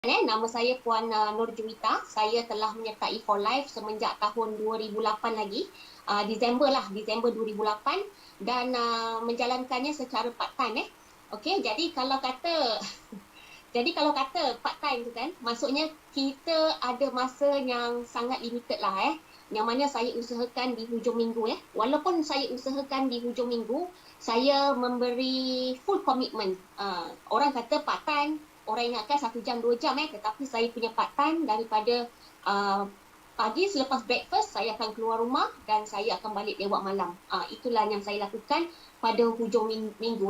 Nama saya Puan Nur Juwita. Saya telah menyertai For Life semenjak tahun 2008 lagi. Disember 2008 dan menjalankannya secara part time Okey, jadi kalau kata part time tu kan, maksudnya kita ada masa yang sangat limited lah Yang mana saya usahakan di hujung minggu Walaupun saya usahakan di hujung minggu, saya memberi full commitment. Orang kata part time, orang ingatkan 1 jam 2 jam tetapi saya punya part time daripada uh, pagi selepas breakfast saya akan keluar rumah dan saya akan balik lewat malam. Itulah yang saya lakukan pada hujung minggu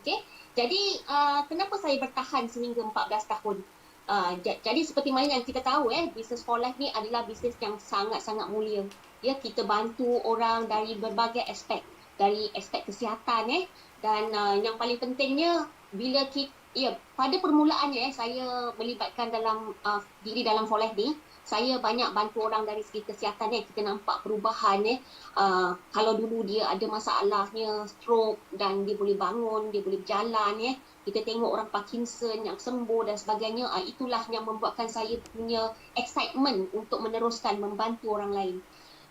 okey. Jadi kenapa saya bertahan sehingga 14 tahun? Jadi seperti mana yang kita tahu Business for Life ni adalah bisnes yang sangat-sangat mulia. Kita bantu orang dari berbagai aspek, dari aspek kesihatan dan yang paling pentingnya bila kita pada permulaannya saya melibatkan dalam diri dalam For Life ni, saya banyak bantu orang dari segi kesihatan kita nampak perubahan kalau dulu dia ada masalahnya stroke dan dia boleh bangun, dia boleh berjalan kita tengok orang Parkinson yang sembuh dan sebagainya. Itulah yang membuatkan saya punya excitement untuk meneruskan membantu orang lain.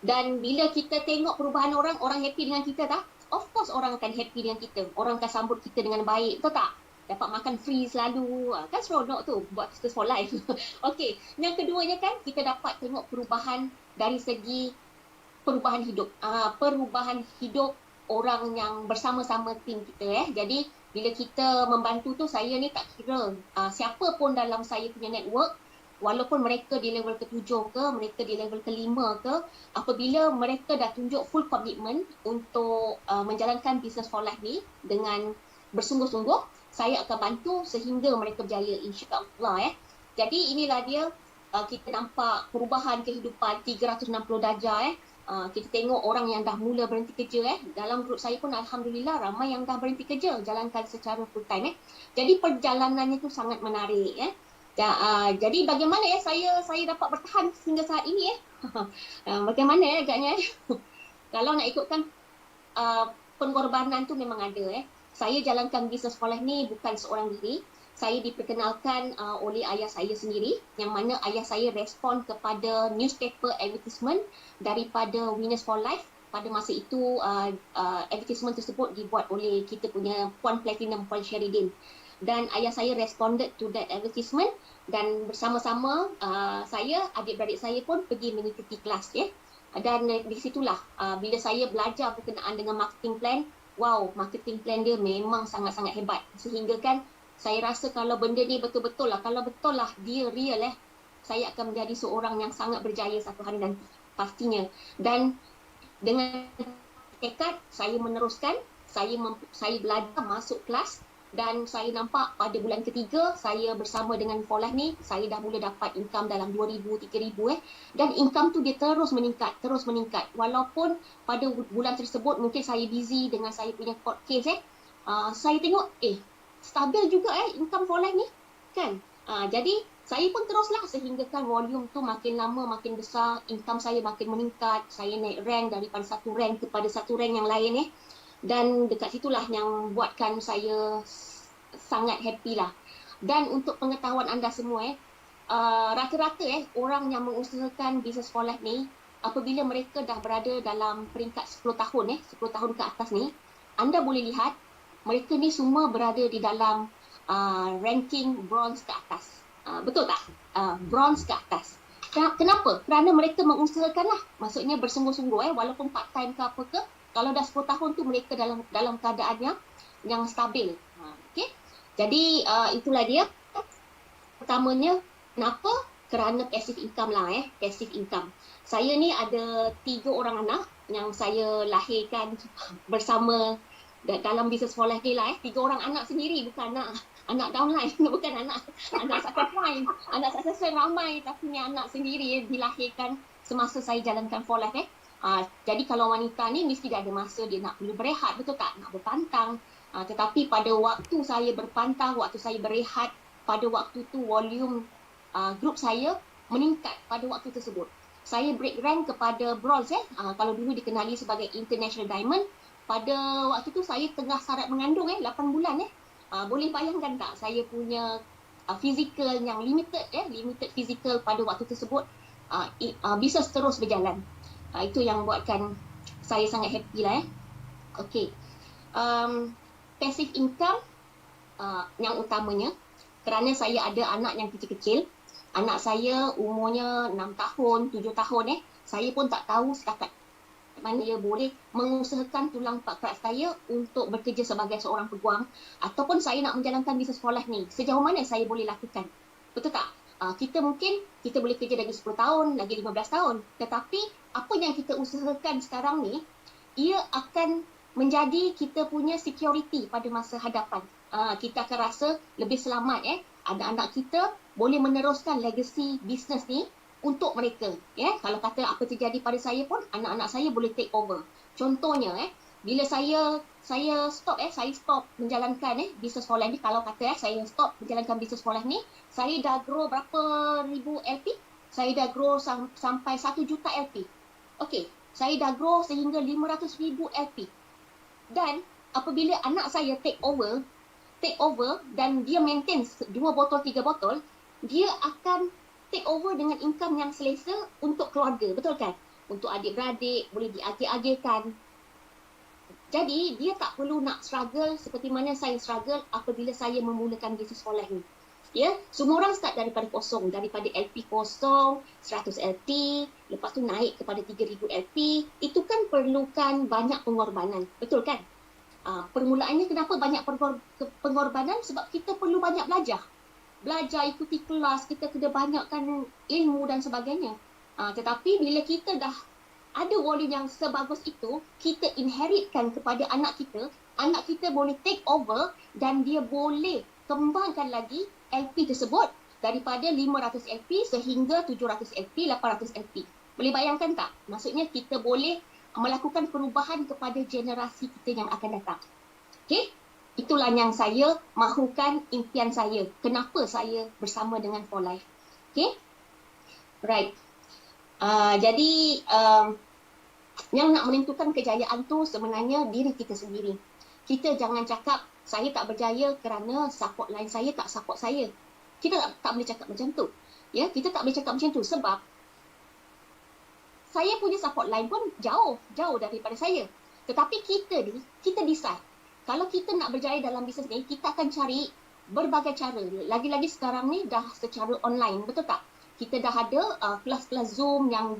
Dan bila kita tengok perubahan orang, orang happy dengan kita tak? Of course orang akan happy dengan kita. Orang akan sambut kita dengan baik, betul tak? Dapat makan free selalu, kan seronok tu buat Business for Life. Okey, yang keduanya kan kita dapat tengok perubahan dari segi perubahan hidup. Perubahan hidup orang yang bersama-sama tim kita Jadi bila kita membantu tu, saya ni tak kira siapa pun dalam saya punya network, walaupun mereka di level ke-7 ke, mereka di level ke-5 ke, apabila mereka dah tunjuk full commitment untuk menjalankan Business for Life ni dengan bersungguh-sungguh, saya akan bantu sehingga mereka berjaya, insya-Allah Jadi inilah dia, kita nampak perubahan kehidupan 360 darjah kita tengok orang yang dah mula berhenti kerja dalam grup saya pun alhamdulillah ramai yang dah berhenti kerja, jalankan secara full time Jadi perjalanannya tu sangat menarik jadi bagaimana saya dapat bertahan hingga saat ini bagaimana agaknya kalau nak ikutkan pengorbanan tu memang ada Saya jalankan Business for Life ni bukan seorang diri. Saya diperkenalkan oleh ayah saya sendiri, yang mana ayah saya respon kepada newspaper advertisement daripada Winners for Life. Pada masa itu advertisement tersebut dibuat oleh kita punya Puan Platinum, Puan Sheridin. Dan ayah saya responded to that advertisement dan bersama-sama saya, adik-beradik saya pun pergi mengikuti kelas Dan di situlah bila saya belajar berkenaan dengan marketing plan, wow, marketing plan dia memang sangat-sangat hebat. Sehingga kan saya rasa kalau benda ni betul-betul lah, kalau betul lah dia real saya akan menjadi seorang yang sangat berjaya satu hari nanti, pastinya. Dan dengan tekad saya meneruskan, saya belajar masuk kelas dan saya nampak pada bulan ketiga saya bersama dengan For Life ni, saya dah mula dapat income dalam 2,000, 3,000 dan income tu dia terus meningkat. Walaupun pada bulan tersebut mungkin saya busy dengan saya punya court case saya tengok stabil juga income For Life ni kan. Jadi saya pun teruslah sehinggakan volume tu makin lama makin besar, income saya makin meningkat, saya naik rank daripada satu rank kepada satu rank yang lain dan dekat situlah yang buatkan saya sangat happy lah. Dan untuk pengetahuan anda semua rata-rata orang yang mengusahakan Business for Life ni, apabila mereka dah berada dalam peringkat 10 tahun 10 tahun ke atas ni, anda boleh lihat mereka ni semua berada di dalam ranking bronze ke atas. Betul tak? Bronze ke atas. Kenapa? Kerana mereka mengusahakan lah. Maksudnya bersungguh-sungguh walaupun part time ke apa ke, kalau dah 10 tahun tu mereka dalam keadaan yang stabil. Okey. Jadi itulah dia. Pertamanya, kenapa? Kerana passive income lah passive income. Saya ni ada 3 orang anak yang saya lahirkan bersama dalam Business for Life ni lah 3 orang anak sendiri, bukan anak downline, bukan anak success line. Anak success line ramai, tapi ni anak sendiri dilahirkan semasa saya jalankan For Life jadi kalau wanita ni mesti dia ada masa dia nak perlu berehat, betul tak? Nak berpantang. Tetapi pada waktu saya berpantang, waktu saya berehat, pada waktu tu volume grup saya meningkat pada waktu tersebut. Saya break rank kepada bronze kalau dulu dikenali sebagai International Diamond. Pada waktu tu saya tengah syarat mengandung 8 bulan boleh bayangkan tak saya punya fizikal yang limited, limited fizikal pada waktu tersebut, bisnes terus berjalan. Itu yang buatkan saya sangat happy lah. Okay. Passive income yang utamanya, kerana saya ada anak yang kecil-kecil. Anak saya umurnya 6 tahun, 7 tahun. Saya pun tak tahu setakat mana dia boleh mengusahakan tulang pakat saya untuk bekerja sebagai seorang peguam, ataupun saya nak menjalankan bisnes sekolah ni, sejauh mana saya boleh lakukan. Betul tak? Kita boleh kerja lagi 10 tahun, lagi 15 tahun. Tetapi apa yang kita usahakan sekarang ni, ia akan menjadi kita punya security pada masa hadapan. Kita akan rasa lebih selamat. Anak-anak kita boleh meneruskan legacy bisnes ni untuk mereka. Kalau kata apa terjadi pada saya pun, anak-anak saya boleh take over. Contohnya, bila saya stop menjalankan bisnes sekolah ni, kalau kata saya stop menjalankan bisnes sekolah ni, saya dah grow berapa ribu LP? Saya dah grow sampai 1 juta LP. Okey, saya dah grow sehingga 500,000 LP. Dan apabila anak saya take over dan dia maintain 2 botol, 3 botol, dia akan take over dengan income yang selesa untuk keluarga, betul kan? Untuk adik-beradik, boleh diagih-agihkan. Jadi, dia tak perlu nak struggle seperti mana saya struggle apabila saya memulakan bisnes sekolah ni. Semua orang start daripada kosong, daripada LP kosong, 100 LP, lepas tu naik kepada 3,000 LP. Itu kan perlukan banyak pengorbanan, betul kan? Permulaannya kenapa banyak pengorbanan? Sebab kita perlu banyak belajar, ikuti kelas, kita kena banyakkan ilmu dan sebagainya. Tetapi bila kita dah ada volume yang sebagus itu, kita inheritkan kepada anak kita boleh take over dan dia boleh kembangkan lagi LP tersebut daripada 500 LP sehingga 700 LP, 800 LP. Boleh bayangkan tak? Maksudnya kita boleh melakukan perubahan kepada generasi kita yang akan datang. Okay? Itulah yang saya mahukan, impian saya. Kenapa saya bersama dengan For Life. Okay? Right. Jadi, yang nak menentukan kejayaan tu sebenarnya diri kita sendiri. Kita jangan cakap, saya tak berjaya kerana support line saya tak support saya. Kita tak boleh cakap macam tu. Kita tak boleh cakap macam tu sebab saya punya support line pun jauh daripada saya. Tetapi kita decide. Kalau kita nak berjaya dalam bisnes ni, kita akan cari berbagai cara. Lagi-lagi sekarang ni dah secara online, betul tak? Kita dah ada kelas-kelas Zoom yang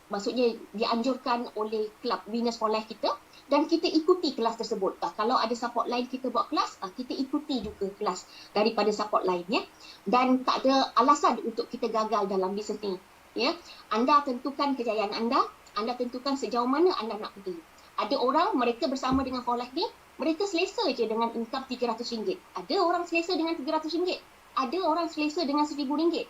maksudnya dianjurkan oleh Club Winners for Life kita, dan kita ikuti kelas tersebut. Kalau ada support line kita buat kelas, kita ikuti juga kelas daripada support line. Dan tak ada alasan untuk kita gagal dalam bisnes ni. Anda tentukan kejayaan anda tentukan sejauh mana anda nak pergi. Ada orang, mereka bersama dengan For Life ni, mereka selesa je dengan income RM300. Ada orang selesa dengan RM300. Ada orang selesa dengan RM1,000.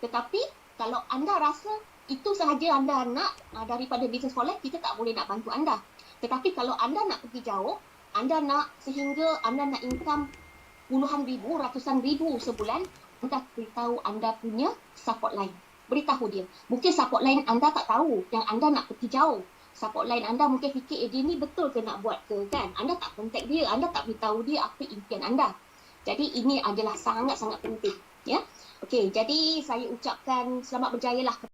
Tetapi, kalau anda rasa itu sahaja anda nak daripada bisnes For Life, kita tak boleh nak bantu anda. Tetapi kalau anda nak pergi jauh, anda nak sehingga anda nak income puluhan ribu, ratusan ribu sebulan, anda beritahu anda punya support line. Beritahu dia. Mungkin support line anda tak tahu yang anda nak pergi jauh. Support line anda mungkin fikir, dia ni betul ke nak buat ke, kan? Anda tak contact dia, anda tak beritahu dia apa impian anda. Jadi ini adalah sangat-sangat penting. Okey, jadi saya ucapkan selamat berjaya lah